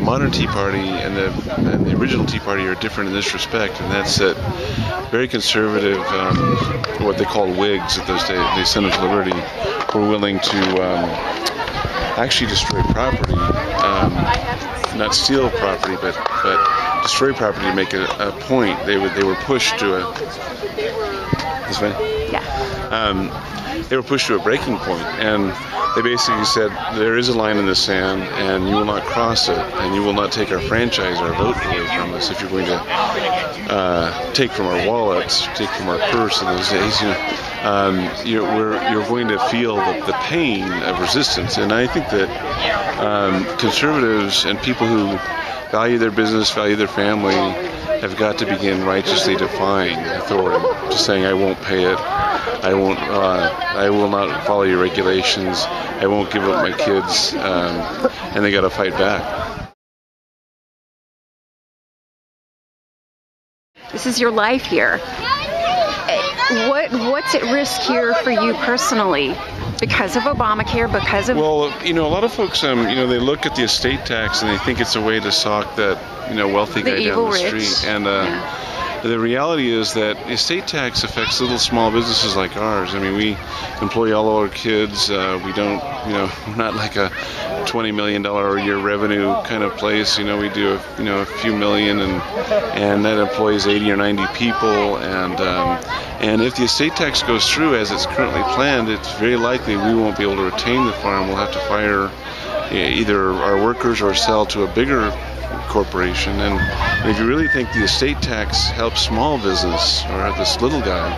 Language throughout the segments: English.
modern Tea Party and the original Tea Party are different in this respect, and that's that very conservative, what they called Whigs at those days, the Sons of Liberty, were willing to actually destroy property, not steal property, but destroy property to make a point. They were pushed to a this way. Yeah. They were pushed to a breaking point, and they basically said there is a line in the sand, and you will not cross it, and you will not take our franchise, our vote away from us. If you're going to take from our wallets, take from our purse in those days, you're going to feel the pain of resistance. And I think that conservatives and people who value their business, value their family, have got to begin righteously defying authority, just saying, I won't pay it, I will not follow your regulations, I won't give up my kids, and they got to fight back. This is your life here. What's at risk here for you personally? Because of Obamacare, because of... Well, a lot of folks, they look at the estate tax and they think it's a way to sock that, wealthy guy down the street. And the reality is that estate tax affects little small businesses like ours. I mean, we employ all of our kids. We don't, we're not like a $20 million a year revenue kind of place. We do a few million, and that employs 80 or 90 people. And if the estate tax goes through as it's currently planned, it's very likely we won't be able to retain the farm. We'll have to fire either our workers or sell to a bigger corporation. And if you really think the estate tax helps small business or this little guy,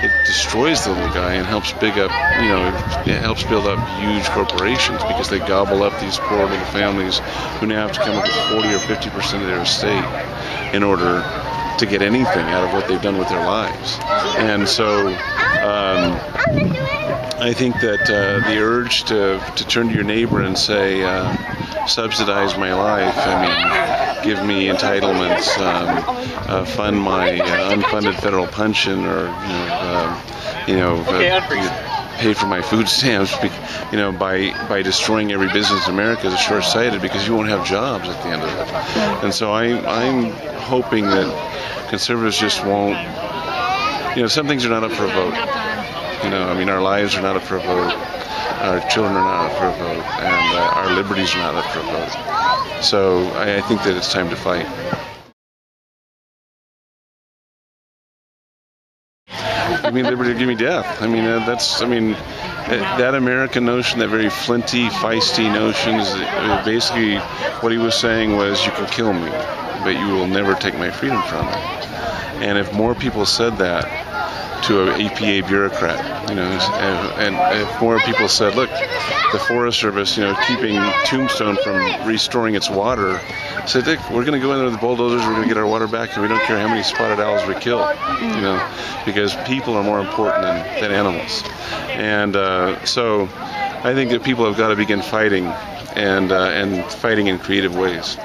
it destroys the little guy and helps it helps build up huge corporations, because they gobble up these poor little families who now have to come up with 40 or 50% of their estate in order to get anything out of what they've done with their lives. And so I think that the urge to turn to your neighbor and say, subsidize my life, give me entitlements, fund my unfunded federal pension, or pay for my food stamps, by destroying every business in America is short-sighted, because you won't have jobs at the end of it. And so I'm hoping that conservatives just won't, some things are not up for a vote. Our lives are not up for a vote, our children are not up for a vote, and our liberties are not up for a vote. So I think that it's time to fight. Give me liberty or give me death. That American notion, that very flinty, feisty notion, is basically what he was saying was, you can kill me, but you will never take my freedom from me. And if more people said that to an EPA bureaucrat, and if more people said, look, the Forest Service, keeping Tombstone from restoring its water, said, look, we're going to go in there with the bulldozers, we're going to get our water back, and we don't care how many spotted owls we kill, because people are more important than animals. And so I think that people have got to begin fighting, and fighting in creative ways.